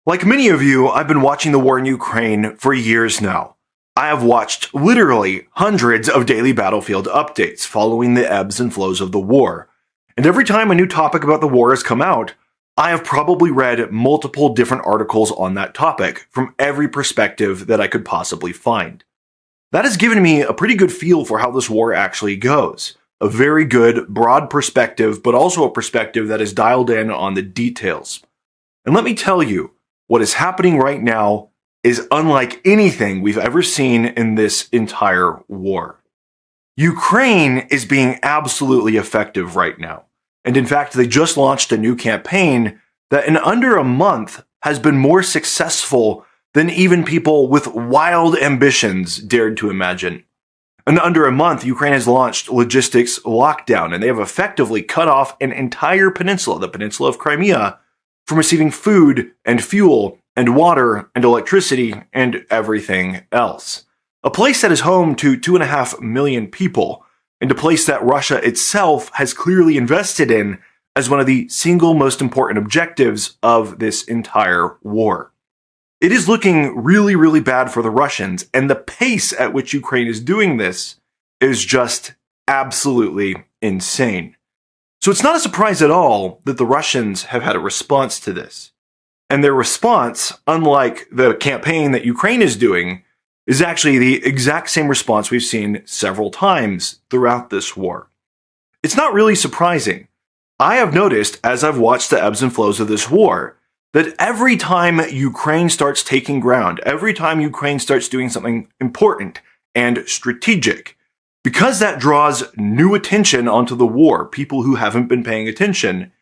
Like many of you, I've been watching the war in Ukraine for years now. I have watched literally hundreds of daily battlefield updates following the ebbs and flows of the war. And every time a new topic about the war has come out, I have probably read multiple different articles on that topic from every perspective that I could possibly find. That has given me a pretty good feel for how this war actually goes. A very good, broad perspective, but also a perspective that is dialed in on the details. And let me tell you, what is happening right now is unlike anything we've ever seen in this entire war. Ukraine is being absolutely effective right now. And in fact, they just launched a new campaign that in under a month has been more successful than even people with wild ambitions dared to imagine. In under a month, Ukraine has launched logistics lockdown, and they have effectively cut off an entire peninsula, the peninsula of Crimea, from receiving food and fuel and water and electricity and everything else. A place that is home to 2.5 million people, and a place that Russia itself has clearly invested in as one of the single most important objectives of this entire war. It is looking really, really bad for the Russians, and the pace at which Ukraine is doing this is just absolutely insane. So it's not a surprise at all that the Russians have had a response to this. And their response, unlike the campaign that Ukraine is doing, is actually the exact same response we've seen several times throughout this war. It's not really surprising. I have noticed, as I've watched the ebbs and flows of this war, that every time Ukraine starts taking ground, every time Ukraine starts doing something important and strategic, because that draws new attention onto the war, people who haven't been paying attention,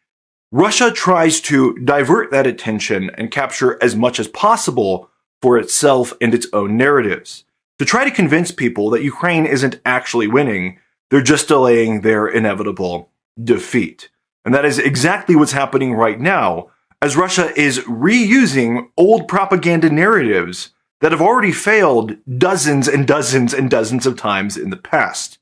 Russia tries to divert that attention and capture as much as possible for itself and its own narratives, to try to convince people that Ukraine isn't actually winning, they're just delaying their inevitable defeat. And that is exactly what's happening right now, as Russia is reusing old propaganda narratives that have already failed dozens and dozens and dozens of times in the past.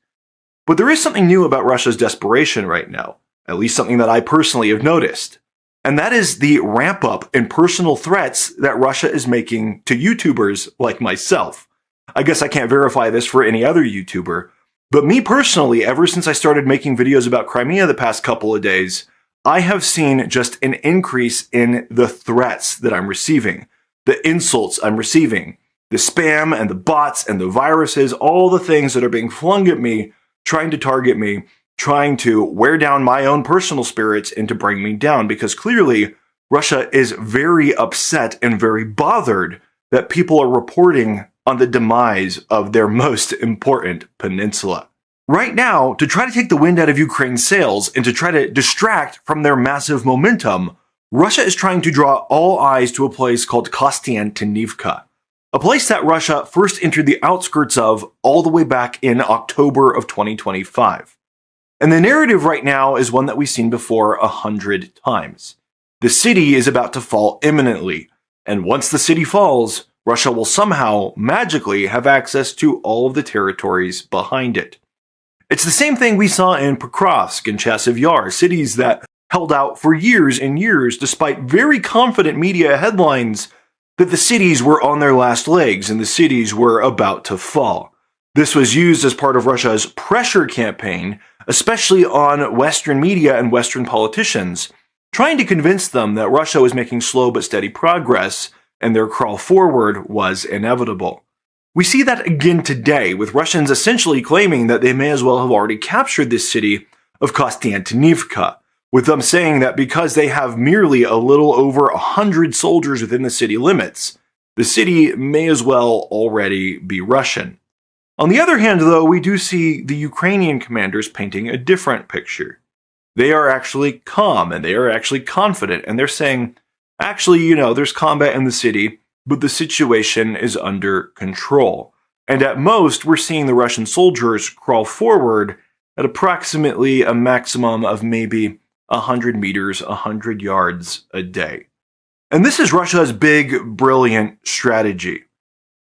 But there is something new about Russia's desperation right now, at least something that I personally have noticed. And that is the ramp up in personal threats that Russia is making to YouTubers like myself. I guess I can't verify this for any other YouTuber, but me personally, ever since I started making videos about Crimea the past couple of days, I have seen just an increase in the threats that I'm receiving, the insults I'm receiving, the spam and the bots and the viruses, all the things that are being flung at me, trying to target me, trying to wear down my own personal spirits and to bring me down, because clearly Russia is very upset and very bothered that people are reporting on the demise of their most important peninsula. Right now, to try to take the wind out of Ukraine's sails and to try to distract from their massive momentum, Russia is trying to draw all eyes to a place called Konstantinivka, a place that Russia first entered the outskirts of all the way back in October of 2025. And the narrative right now is one that we've seen before 100 times. The city is about to fall imminently, and once the city falls, Russia will somehow, magically, have access to all of the territories behind it. It's the same thing we saw in Pokrovsk and Chasiv Yar, cities that held out for years and years despite very confident media headlines that the cities were on their last legs and the cities were about to fall. This was used as part of Russia's pressure campaign, especially on Western media and Western politicians, trying to convince them that Russia was making slow but steady progress and their crawl forward was inevitable. We see that again today, with Russians essentially claiming that they may as well have already captured this city of Konstantinivka, with them saying that because they have merely a little over 100 soldiers within the city limits, the city may as well already be Russian. On the other hand, though, we do see the Ukrainian commanders painting a different picture. They are actually calm, and they are actually confident, and they're saying, actually, there's combat in the city, but the situation is under control. And at most, we're seeing the Russian soldiers crawl forward at approximately a maximum of maybe 100 meters, 100 yards a day. And this is Russia's big, brilliant strategy.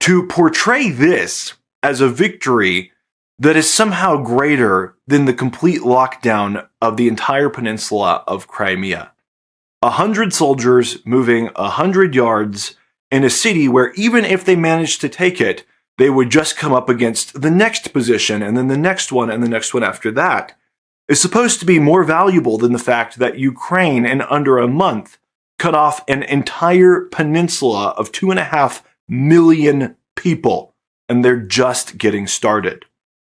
To portray this as a victory that is somehow greater than the complete lockdown of the entire peninsula of Crimea. 100 soldiers moving 100 yards in a city where even if they managed to take it, they would just come up against the next position and then the next one and the next one after that, is supposed to be more valuable than the fact that Ukraine, in under a month, cut off an entire peninsula of 2.5 million people, and they're just getting started.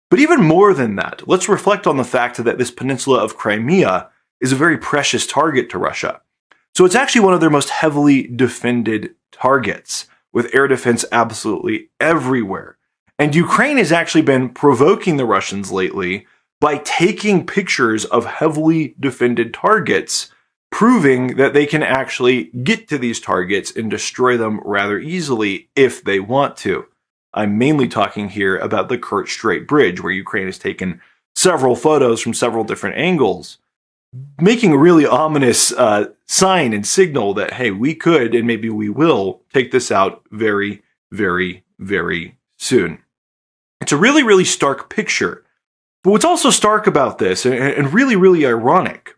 But even more than that, let's reflect on the fact that this peninsula of Crimea is a very precious target to Russia. So it's actually one of their most heavily defended targets, with air defense absolutely everywhere. And Ukraine has actually been provoking the Russians lately by taking pictures of heavily defended targets, proving that they can actually get to these targets and destroy them rather easily if they want to. I'm mainly talking here about the Kerch Strait Bridge, where Ukraine has taken several photos from several different angles, making a really ominous sign and signal that, hey, we could, and maybe we will, take this out very, very, very soon. It's a really, really stark picture. But what's also stark about this, and really, really ironic,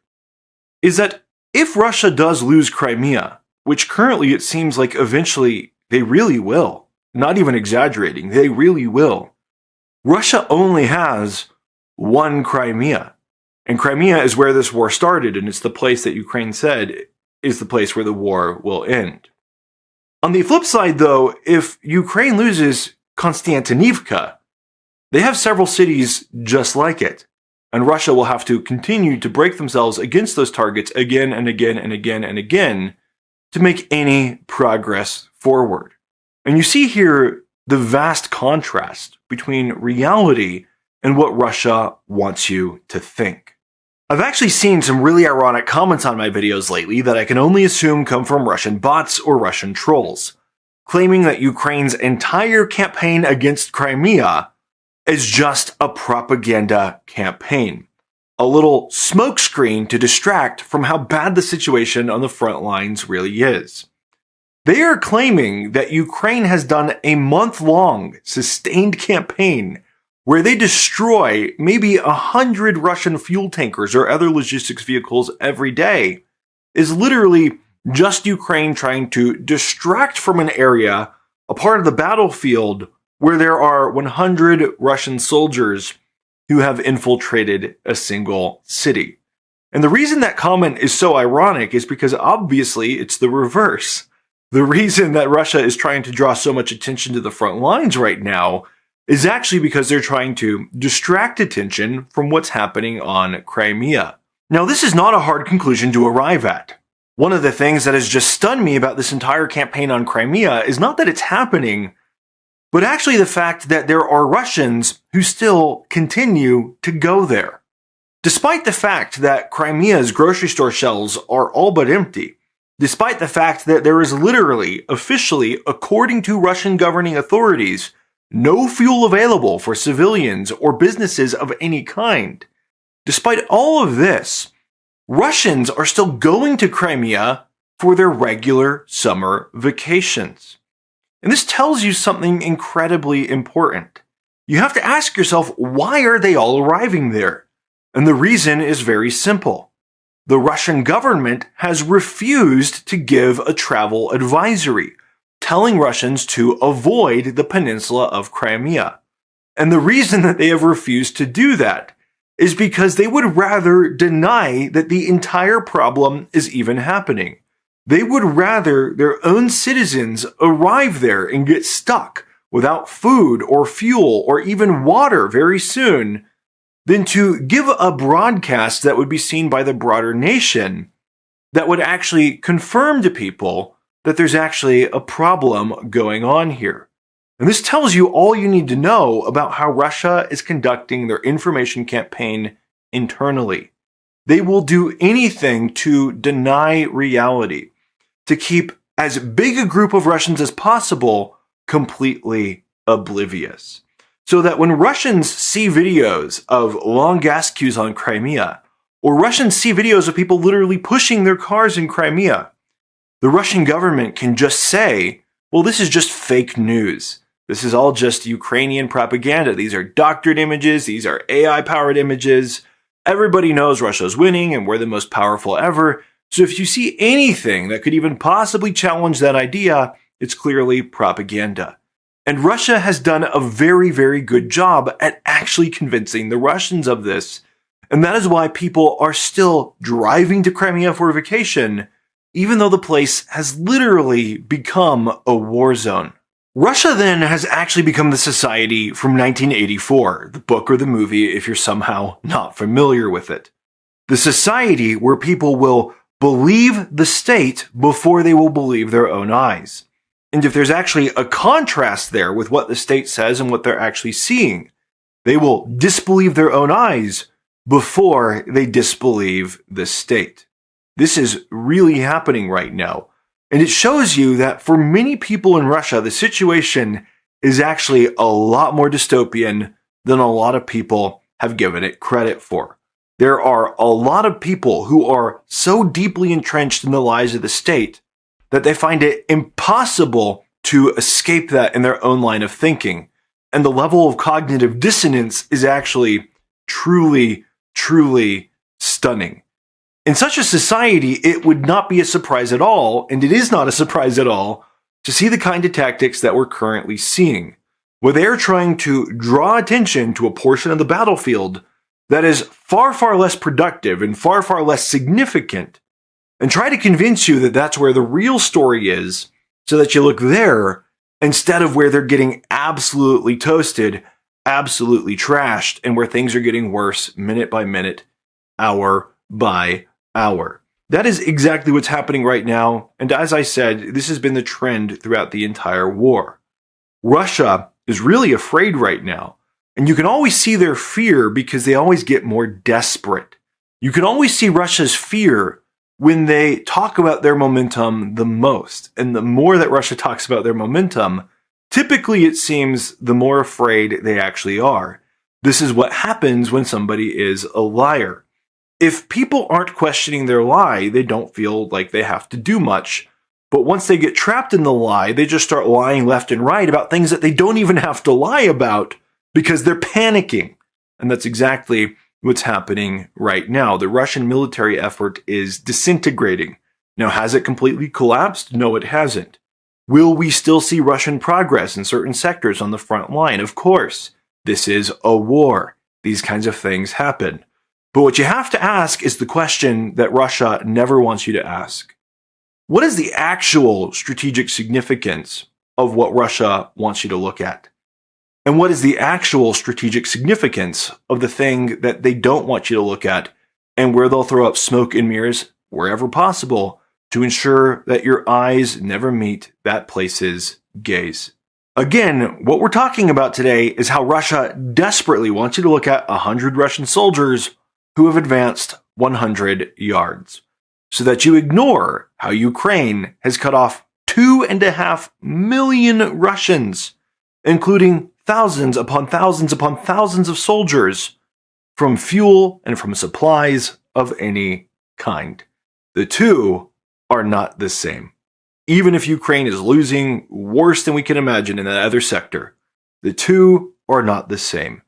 is that if Russia does lose Crimea, which currently it seems like eventually they really will, not even exaggerating, they really will, Russia only has one Crimea. And Crimea is where this war started, and it's the place that Ukraine said is the place where the war will end. On the flip side, though, if Ukraine loses Konstantinivka, they have several cities just like it, and Russia will have to continue to break themselves against those targets again and again and again and again to make any progress forward. And you see here the vast contrast between reality and what Russia wants you to think. I've actually seen some really ironic comments on my videos lately that I can only assume come from Russian bots or Russian trolls, claiming that Ukraine's entire campaign against Crimea is just a propaganda campaign, a little smokescreen to distract from how bad the situation on the front lines really is. They are claiming that Ukraine has done a month-long sustained campaign where they destroy maybe 100 Russian fuel tankers or other logistics vehicles every day, is literally just Ukraine trying to distract from an area, a part of the battlefield, where there are 100 Russian soldiers who have infiltrated a single city. And the reason that comment is so ironic is because obviously it's the reverse. The reason that Russia is trying to draw so much attention to the front lines right now is actually because they're trying to distract attention from what's happening on Crimea. Now, this is not a hard conclusion to arrive at. One of the things that has just stunned me about this entire campaign on Crimea is not that it's happening, but actually the fact that there are Russians who still continue to go there. Despite the fact that Crimea's grocery store shelves are all but empty, despite the fact that there is literally, officially, according to Russian governing authorities, no fuel available for civilians or businesses of any kind. Despite all of this, Russians are still going to Crimea for their regular summer vacations. And this tells you something incredibly important. You have to ask yourself, why are they all arriving there? And the reason is very simple. The Russian government has refused to give a travel advisory, telling Russians to avoid the peninsula of Crimea. And the reason that they have refused to do that is because they would rather deny that the entire problem is even happening. They would rather their own citizens arrive there and get stuck without food or fuel or even water very soon than to give a broadcast that would be seen by the broader nation that would actually confirm to people that there's actually a problem going on here. And this tells you all you need to know about how Russia is conducting their information campaign internally. They will do anything to deny reality, to keep as big a group of Russians as possible completely oblivious. So that when Russians see videos of long gas queues on Crimea, or Russians see videos of people literally pushing their cars in Crimea, the Russian government can just say, well, this is just fake news. This is all just Ukrainian propaganda. These are doctored images. These are AI-powered images. Everybody knows Russia's winning and we're the most powerful ever. So if you see anything that could even possibly challenge that idea, it's clearly propaganda. And Russia has done a very, very good job at actually convincing the Russians of this. And that is why people are still driving to Crimea for vacation, even though the place has literally become a war zone. Russia then has actually become the society from 1984, the book or the movie if you're somehow not familiar with it. The society where people will believe the state before they will believe their own eyes. And if there's actually a contrast there with what the state says and what they're actually seeing, they will disbelieve their own eyes before they disbelieve the state. This is really happening right now. And it shows you that for many people in Russia, the situation is actually a lot more dystopian than a lot of people have given it credit for. There are a lot of people who are so deeply entrenched in the lies of the state that they find it impossible to escape that in their own line of thinking. And the level of cognitive dissonance is actually truly, truly stunning. In such a society, it would not be a surprise at all, and it is not a surprise at all, to see the kind of tactics that we're currently seeing, where they are trying to draw attention to a portion of the battlefield that is far, far less productive and far, far less significant, and try to convince you that that's where the real story is, so that you look there instead of where they're getting absolutely toasted, absolutely trashed, and where things are getting worse minute by minute, hour by hour. That is exactly what's happening right now, and as I said, this has been the trend throughout the entire war. Russia is really afraid right now, and you can always see their fear because they always get more desperate. You can always see Russia's fear when they talk about their momentum the most, and the more that Russia talks about their momentum, typically it seems the more afraid they actually are. This is what happens when somebody is a liar. If people aren't questioning their lie, they don't feel like they have to do much. But once they get trapped in the lie, they just start lying left and right about things that they don't even have to lie about because they're panicking. And that's exactly what's happening right now. The Russian military effort is disintegrating. Now, has it completely collapsed? No, it hasn't. Will we still see Russian progress in certain sectors on the front line? Of course. This is a war. These kinds of things happen. But what you have to ask is the question that Russia never wants you to ask. What is the actual strategic significance of what Russia wants you to look at? And what is the actual strategic significance of the thing that they don't want you to look at, and where they'll throw up smoke and mirrors wherever possible to ensure that your eyes never meet that place's gaze? Again, what we're talking about today is how Russia desperately wants you to look at 100 Russian soldiers who have advanced 100 yards, so that you ignore how Ukraine has cut off 2.5 million Russians, including thousands upon thousands upon thousands of soldiers, from fuel and from supplies of any kind. The two are not the same. Even if Ukraine is losing worse than we can imagine in that other sector, the two are not the same.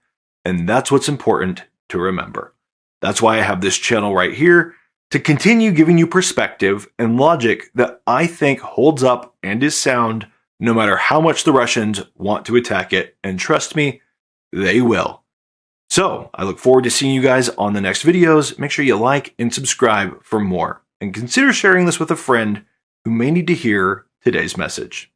And that's what's important to remember. That's why I have this channel right here, to continue giving you perspective and logic that I think holds up and is sound no matter how much the Russians want to attack it. And trust me, they will. So I look forward to seeing you guys on the next videos. Make sure you like and subscribe for more. And consider sharing this with a friend who may need to hear today's message.